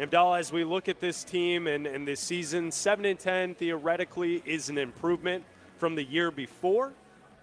Abdalla, as we look at this team and this season, 7-10 theoretically is an improvement from the year before,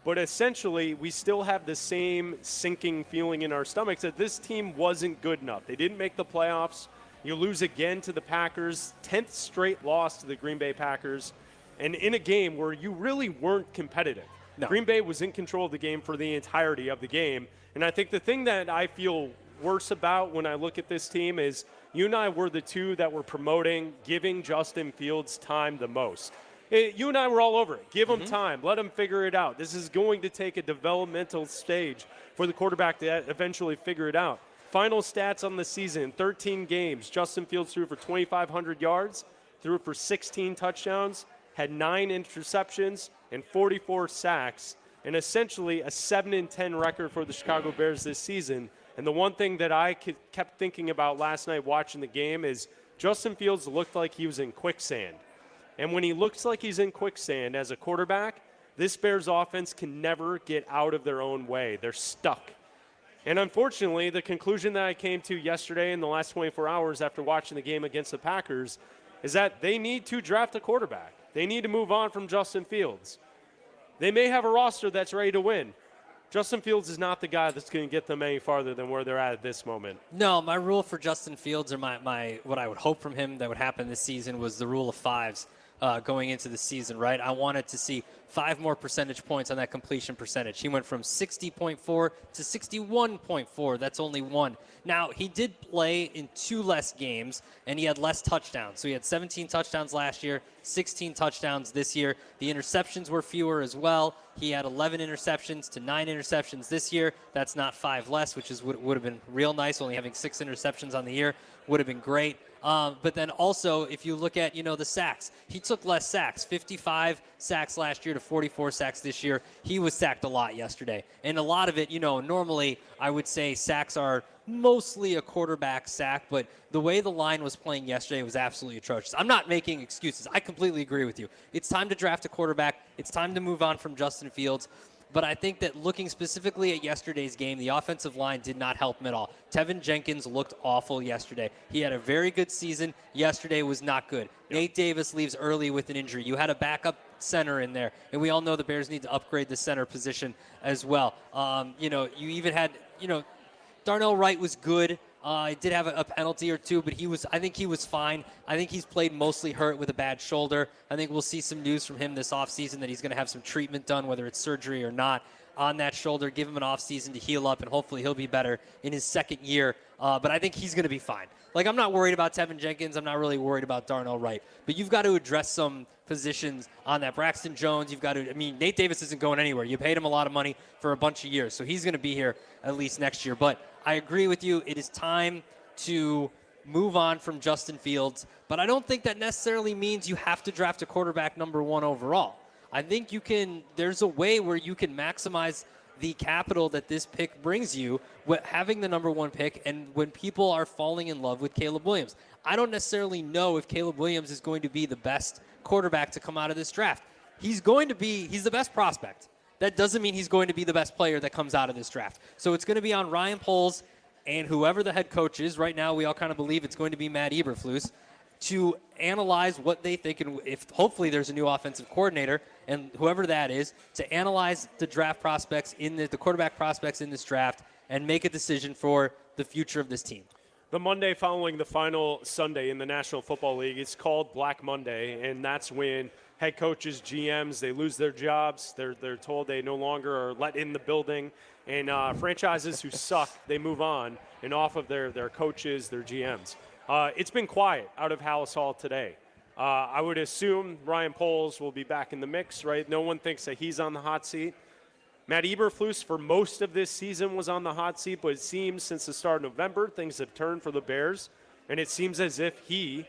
but essentially we still have the same sinking feeling in our stomachs that this team wasn't good enough. They didn't make the playoffs. You lose again to the Packers, 10th straight loss to the Green Bay Packers, and in a game where you really weren't competitive. No. Green Bay was in control of the game for the entirety of the game, and I think the thing that I feel worse about when I look at this team is you and I were the two that were promoting giving Justin Fields time the most. You and I were all over it. Give him time. Let him figure it out. This is going to take a developmental stage for the quarterback to eventually figure it out. Final stats on the season, 13 games. Justin Fields threw for 2,500 yards, threw for 16 touchdowns, had 9 interceptions, and 44 sacks, and essentially a 7-10 record for the Chicago Bears this season. And the one thing that I kept thinking about last night watching the game is Justin Fields looked like he was in quicksand. And when he looks like he's in quicksand as a quarterback, this Bears offense can never get out of their own way. They're stuck. And unfortunately, the conclusion that I came to yesterday in the last 24 hours after watching the game against the Packers is that they need to draft a quarterback. They need to move on from Justin Fields. They may have a roster that's ready to win. Justin Fields is not the guy that's going to get them any farther than where they're at this moment. No, my rule for Justin Fields, or my what I would hope from him that would happen this season, was the rule of fives going into the season, right? I wanted to see 5 more percentage points on that completion percentage. He went from 60.4 to 61.4. That's only 1. Now, he did play in 2 less games, and he had less touchdowns. So he had 17 touchdowns last year, 16 touchdowns this year. The interceptions were fewer as well. He had 11 interceptions to 9 interceptions this year. That's not 5 less, which is would have been real nice. Only having 6 interceptions on the year would have been great. But then also, if you look at, the sacks, he took less sacks, 55 sacks last year to 44 sacks this year. He was sacked a lot yesterday. And a lot of it, normally I would say sacks are mostly a quarterback sack, but the way the line was playing yesterday was absolutely atrocious. I'm not making excuses. I completely agree with you. It's time to draft a quarterback. It's time to move on from Justin Fields. But I think that looking specifically at yesterday's game, the offensive line did not help him at all. Tevin Jenkins looked awful yesterday. He had a very good season. Yesterday was not good. Yep. Nate Davis leaves early with an injury. You had a backup center in there, and we all know the Bears need to upgrade the center position as well. You even had, Darnell Wright was good. He did have a penalty or 2, but I think he was fine. I think he's played mostly hurt with a bad shoulder. I think we'll see some news from him this offseason that he's going to have some treatment done, whether it's surgery or not, on that shoulder. Give him an offseason to heal up, and hopefully he'll be better in his second year. But I think he's going to be fine. I'm not worried about Tevin Jenkins. I'm not really worried about Darnell Wright. But you've got to address some positions on that. Braxton Jones, Nate Davis isn't going anywhere. You paid him a lot of money for a bunch of years, so he's going to be here at least next year. But I agree with you. It is time to move on from Justin Fields, but I don't think that necessarily means you have to draft a quarterback number 1 overall. I think there's a way where you can maximize the capital that this pick brings you with having the number 1 pick and when people are falling in love with Caleb Williams. I don't necessarily know if Caleb Williams is going to be the best quarterback to come out of this draft. He's the best prospect. That doesn't mean he's going to be the best player that comes out of this draft. So it's going to be on Ryan Poles and whoever the head coach is. Right now, we all kind of believe it's going to be Matt Eberflus, to analyze what they think, and if hopefully there's a new offensive coordinator, and whoever that is, to analyze the draft prospects the quarterback prospects in this draft and make a decision for the future of this team. The Monday following the final Sunday in the National Football League, it's called Black Monday, and that's when head coaches, GMs, they lose their jobs. They're told they no longer are let in the building. And franchises who suck, they move on and off of their coaches, their GMs. It's been quiet out of Hallis Hall today. I would assume Ryan Poles will be back in the mix, right? No one thinks that he's on the hot seat. Matt Eberflus, for most of this season, was on the hot seat, but it seems since the start of November, things have turned for the Bears, and it seems as if he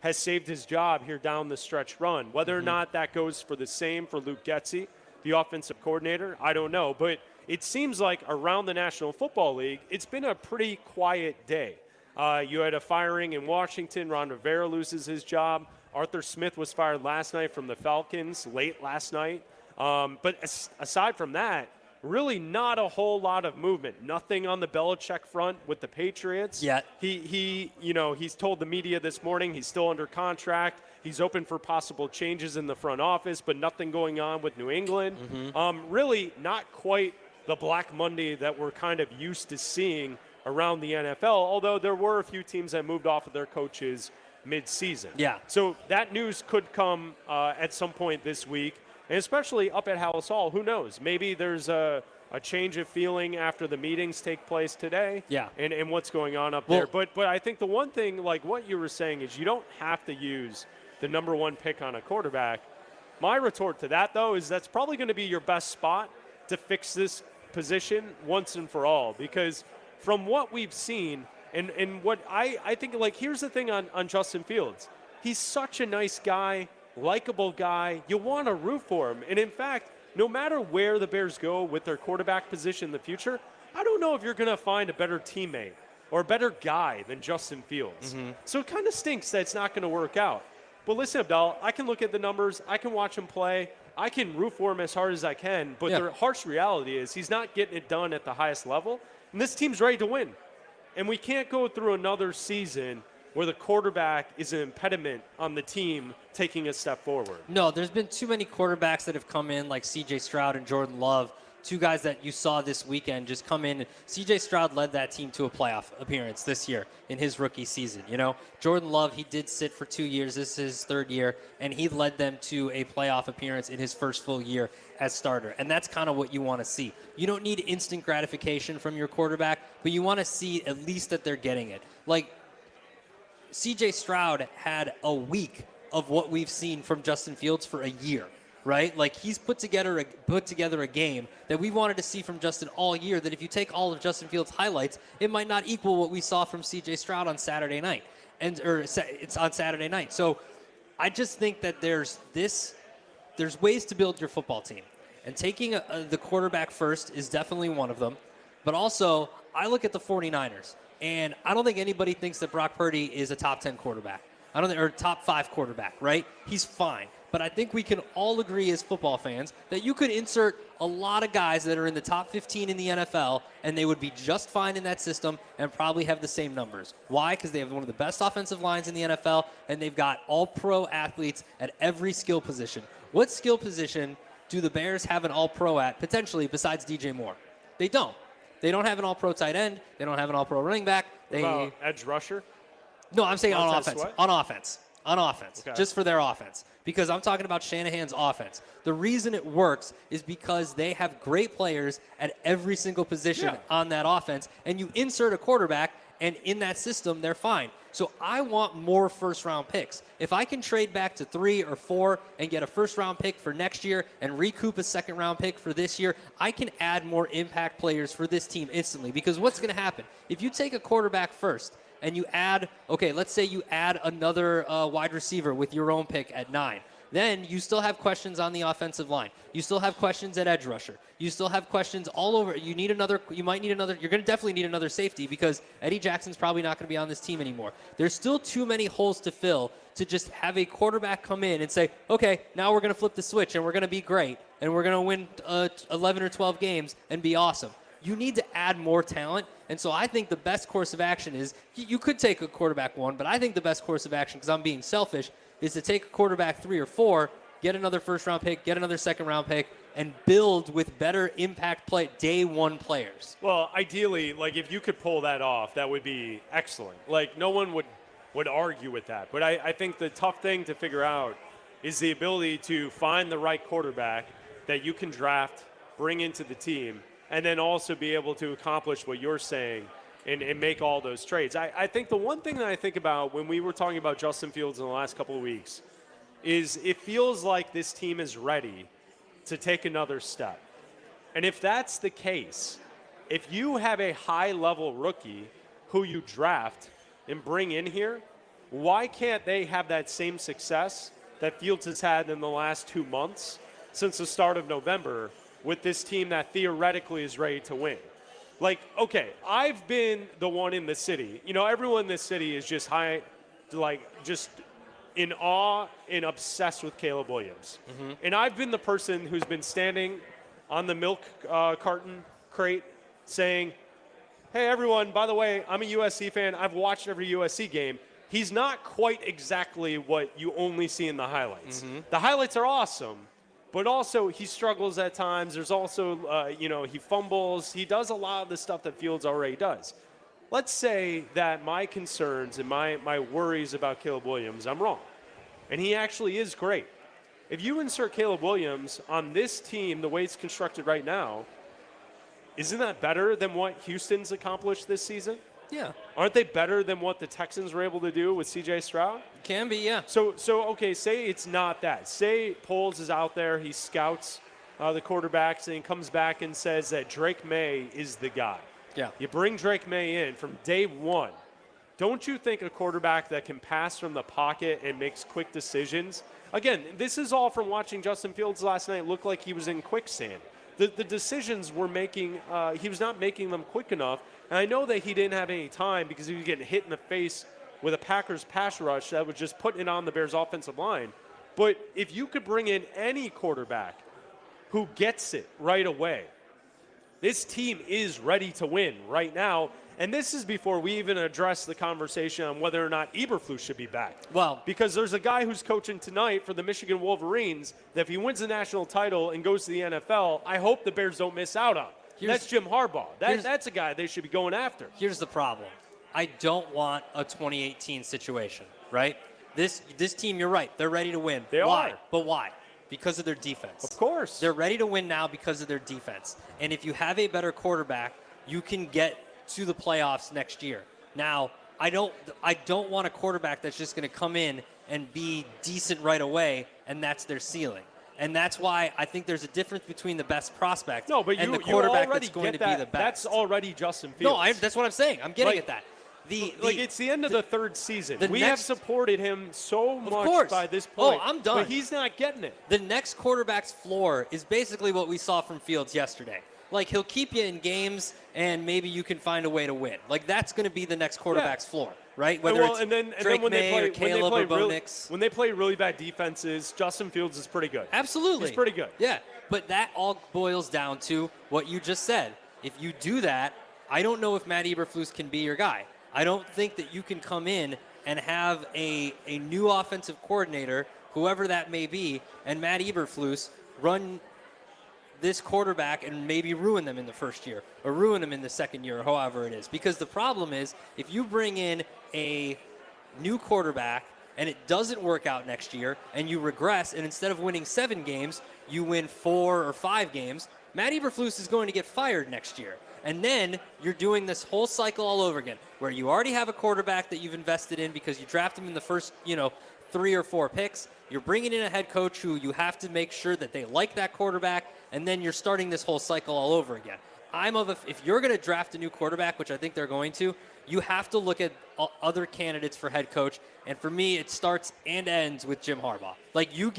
has saved his job here down the stretch run. Whether or not that goes for the same for Luke Getsy, the offensive coordinator, I don't know. But it seems like around the National Football League, it's been a pretty quiet day. You had a firing in Washington. Ron Rivera loses his job. Arthur Smith was fired last night from the Falcons, late last night. But aside from that, really not a whole lot of movement. Nothing on the Belichick front with the Patriots. Yet. He's told the media this morning he's still under contract. He's open for possible changes in the front office, but nothing going on with New England. Really not quite the Black Monday that we're kind of used to seeing around the NFL, although there were a few teams that moved off of their coaches mid-season. Yeah. So that news could come at some point this week, and especially up at Hallis Hall. Who knows? Maybe there's a change of feeling after the meetings take place today. Yeah. And what's going on up there. But I think the one thing, like what you were saying, is you don't have to use the number one pick on a quarterback. My retort to that, though, is that's probably going to be your best spot to fix this position once and for all, because from what we've seen and what I think, like, here's the thing on Justin Fields. He's such a nice guy, likable guy. You want to root for him. And in fact, no matter where the Bears go with their quarterback position in the future, I don't know if you're going to find a better teammate or a better guy than Justin Fields. So it kind of stinks that it's not going to work out. But listen, Abdalla, I can look at the numbers. I can watch him play. I can root for him as hard as I can. But the harsh reality is he's not getting it done at the highest level. And this team's ready to win. And we can't go through another season where the quarterback is an impediment on the team taking a step forward. No, there's been too many quarterbacks that have come in, like C.J. Stroud and Jordan Love, two guys that you saw this weekend just come in. C.J. Stroud led that team to a playoff appearance this year in his rookie season. You know, Jordan Love, he did sit for 2 years. This is his third year, and he led them to a playoff appearance in his first full year as starter. And that's kind of what you want to see. You don't need instant gratification from your quarterback, but you want to see at least that they're getting it. Like, C.J. Stroud had a week of what we've seen from Justin Fields for a year, right? Like, he's put together a game that we wanted to see from Justin all year, that if you take all of Justin Fields' highlights, it might not equal what we saw from C.J. Stroud on Saturday night. It's on Saturday night. So I just think that there's ways to build your football team. And taking the quarterback first is definitely one of them. But also, I look at the 49ers. And I don't think anybody thinks that Brock Purdy is a top 10 quarterback. Or top 5 quarterback, right? He's fine. But I think we can all agree as football fans that you could insert a lot of guys that are in the top 15 in the NFL, and they would be just fine in that system and probably have the same numbers. Why? Because they have one of the best offensive lines in the NFL, and they've got all-pro athletes at every skill position. What skill position do the Bears have an all-pro at, potentially, besides DJ Moore? They don't. They don't have an all-pro tight end. They don't have an all-pro running back. Edge rusher? No, I'm saying on offense. Sweat? On offense. Okay. Just for their offense. Because I'm talking about Shanahan's offense. The reason it works is because they have great players at every single position on that offense, and you insert a quarterback, and in that system, they're fine. So I want more first-round picks. If I can trade back to 3 or 4 and get a first-round pick for next year and recoup a second-round pick for this year, I can add more impact players for this team instantly. Because what's going to happen? If you take a quarterback first and you add, let's say you add another wide receiver with your own pick at 9. Then you still have questions on the offensive line. You still have questions at edge rusher. You still have questions all over. You're going to definitely need another safety because Eddie Jackson's probably not going to be on this team anymore. There's still too many holes to fill to just have a quarterback come in and say, okay, now we're going to flip the switch and we're going to be great and we're going to win 11 or 12 games and be awesome. You need to add more talent. And so I think the best course of action is, you could take a quarterback 1, but I think the best course of action, because I'm being selfish, is to take a quarterback 3 or 4, get another first-round pick, get another second-round pick, and build with better impact day 1 players. Well, ideally, like, if you could pull that off, that would be excellent. Like, no one would argue with that. But I think the tough thing to figure out is the ability to find the right quarterback that you can draft, bring into the team, and then also be able to accomplish what you're saying and make all those trades. I think the one thing that I think about when we were talking about Justin Fields in the last couple of weeks is it feels like this team is ready to take another step. And if that's the case, if you have a high-level rookie who you draft and bring in here, why can't they have that same success that Fields has had in the last 2 months since the start of November with this team that theoretically is ready to win? Like, okay, I've been the one in the city. You know, everyone in this city is just just in awe and obsessed with Caleb Williams. And I've been the person who's been standing on the milk carton crate saying, hey, everyone, by the way, I'm a USC fan. I've watched every USC game. He's not quite exactly what you only see in the highlights. The highlights are awesome, but also he struggles at times. There's also, he fumbles. He does a lot of the stuff that Fields already does. Let's say that my concerns and my worries about Caleb Williams, I'm wrong. And he actually is great. If you insert Caleb Williams on this team the way it's constructed right now, isn't that better than what Houston's accomplished this season? Yeah. Aren't they better than what the Texans were able to do with C.J. Stroud? Can be, yeah. So okay, say it's not that. Say Poles is out there, he scouts the quarterbacks, and he comes back and says that Drake May is the guy. Yeah. You bring Drake May in from day one. Don't you think a quarterback that can pass from the pocket and makes quick decisions? Again, this is all from watching Justin Fields last night look like he was in quicksand. The decisions were making, he was not making them quick enough. And I know that he didn't have any time because he was getting hit in the face with a Packers pass rush that was just putting it on the Bears offensive line. But if you could bring in any quarterback who gets it right away, this team is ready to win right now. And this is before we even address the conversation on whether or not Eberflus should be back. Well, because there's a guy who's coaching tonight for the Michigan Wolverines that if he wins the national title and goes to the NFL, I hope the Bears don't miss out on. That's Jim Harbaugh. That's a guy they should be going after. Here's the problem. I don't want a 2018 situation, right? This team, you're right, they're ready to win. Why? Are. But why? Because of their defense. Of course. They're ready to win now because of their defense. And if you have a better quarterback, you can get to the playoffs next year. Now, I don't want a quarterback that's just going to come in and be decent right away, and that's their ceiling. And that's why I think there's a difference between the best prospect and the quarterback that's going to be the best. That's already Justin Fields. No, that's what I'm saying. I'm getting at that. It's the end of the third season. We have supported him so much by this point. Oh, I'm done. But he's not getting it. The next quarterback's floor is basically what we saw from Fields yesterday. Like, he'll keep you in games, and maybe you can find a way to win. Like, that's going to be the next quarterback's floor, right? Whether it's Drake May or Caleb or Bo Nix. When they play really bad defenses, Justin Fields is pretty good. Absolutely. He's pretty good. Yeah, but that all boils down to what you just said. If you do that, I don't know if Matt Eberflus can be your guy. I don't think that you can come in and have a new offensive coordinator, whoever that may be, and Matt Eberflus run this quarterback and maybe ruin them in the first year or ruin them in the second year or however it is. Because the problem is if you bring in a new quarterback and it doesn't work out next year and you regress and instead of winning 7 games, you win 4 or 5 games, Matt Eberflus is going to get fired next year. And then you're doing this whole cycle all over again where you already have a quarterback that you've invested in because you draft him in the first, 3 or 4 picks. You're bringing in a head coach who you have to make sure that they like that quarterback, and then you're starting this whole cycle all over again. If you're going to draft a new quarterback, which I think they're going to, you have to look at other candidates for head coach. And for me, it starts and ends with Jim Harbaugh. Like you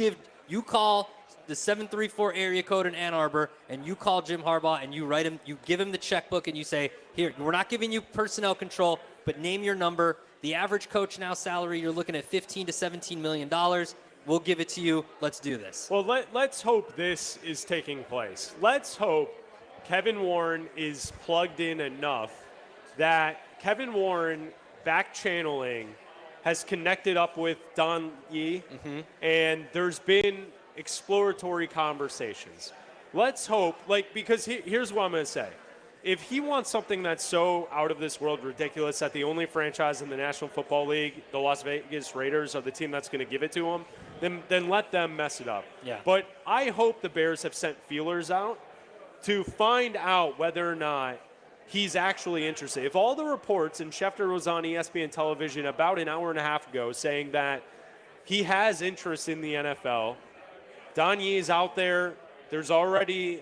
call the 734 area code in Ann Arbor, and you call Jim Harbaugh, and you give him the checkbook, and you say, here, we're not giving you personnel control, but name your number. The average coach now salary, you're looking at $15 to $17 million. We'll give it to you. Let's do this. Well, let's hope this is taking place. Let's hope Kevin Warren is plugged in enough that Kevin Warren back channeling has connected up with Don Yee, and there's been exploratory conversations. Let's hope, because here's what I'm going to say. If he wants something that's so out of this world ridiculous that the only franchise in the National Football League, the Las Vegas Raiders, are the team that's going to give it to him, then let them mess it up. Yeah. But I hope the Bears have sent feelers out to find out whether or not he's actually interested. If all the reports, and Schefter was on ESPN television about an hour and a half ago saying that he has interest in the NFL, Don Yee is out there. There's already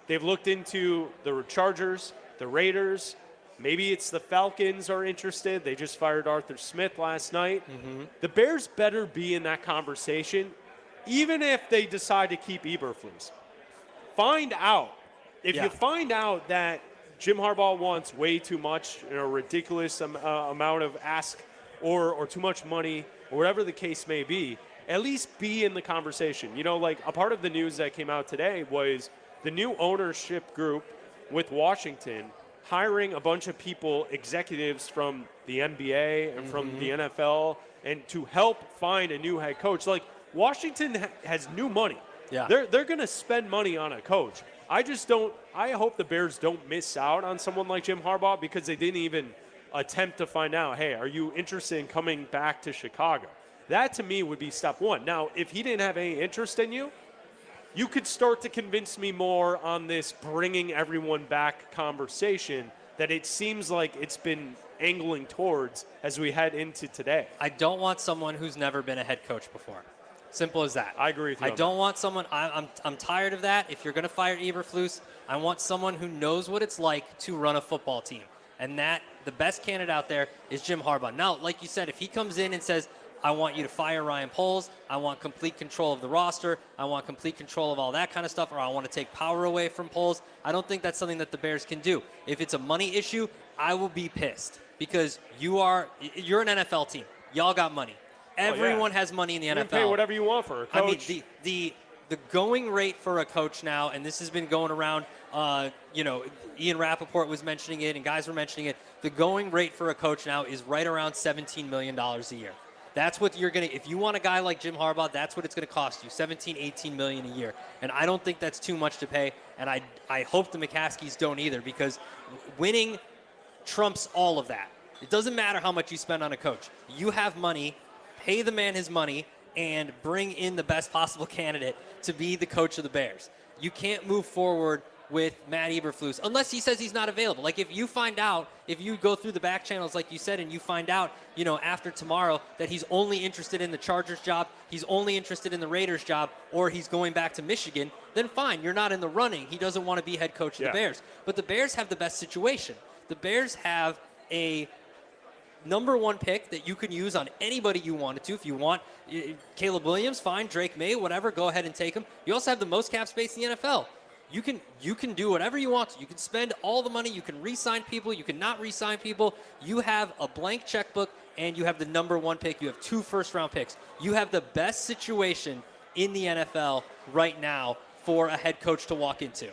they've looked into the Chargers, the Raiders. Maybe it's the Falcons are interested. They just fired Arthur Smith last night. The Bears better be in that conversation, even if they decide to keep Eberflus. Find out. If you find out that Jim Harbaugh wants way too much, a ridiculous amount of ask or too much money, or whatever the case may be, at least be in the conversation. You know, like a part of the news that came out today was the new ownership group with Washington hiring a bunch of people, executives from the NBA and from the NFL, and to help find a new head coach. Like, Washington has new money. Yeah. They're going to spend money on a coach. I hope the Bears don't miss out on someone like Jim Harbaugh because they didn't even attempt to find out, hey, are you interested in coming back to Chicago? That, to me, would be step one. Now, if he didn't have any interest in you, you could start to convince me more on this bringing everyone back conversation that it seems like it's been angling towards as we head into today. I don't want someone who's never been a head coach before. Simple as that. I agree with you. I don't want someone. I'm tired of that. If you're going to fire Eberflus, I want someone who knows what it's like to run a football team. And that the best candidate out there is Jim Harbaugh. Now, like you said, if he comes in and says, I want you to fire Ryan Poles, I want complete control of the roster, I want complete control of all that kind of stuff, or I want to take power away from Poles, I don't think that's something that the Bears can do. If it's a money issue, I will be pissed because you're an NFL team. Y'all got money. Everyone has money in the NFL. You can pay whatever you want for a coach. I mean, the going rate for a coach now, and this has been going around, Ian Rappaport was mentioning it and guys were mentioning it, the going rate for a coach now is right around $17 million a year. That's what you're going to, if you want a guy like Jim Harbaugh, that's what it's going to cost you, 17, 18 million a year. And I don't think that's too much to pay, and I hope the McCaskies don't either, because winning trumps all of that. It doesn't matter how much you spend on a coach. You have money, pay the man his money, and bring in the best possible candidate to be the coach of the Bears. You can't move forward with Matt Eberflus unless he says he's not available. Like, if you find out, if you go through the back channels like you said and you find out, after tomorrow that he's only interested in the Chargers job, he's only interested in the Raiders job, or he's going back to Michigan, then fine, you're not in the running. He doesn't want to be head coach of the Bears. But the Bears have the best situation. The Bears have a number one pick that you can use on anybody you wanted to. If you want Caleb Williams, fine. Drake May, whatever, go ahead and take him. You also have the most cap space in the NFL. You can do whatever you want to. You can spend all the money. You can re-sign people. You can not re-sign people. You have a blank checkbook, and you have the number one pick. You have 2 first-round picks. You have the best situation in the NFL right now for a head coach to walk into.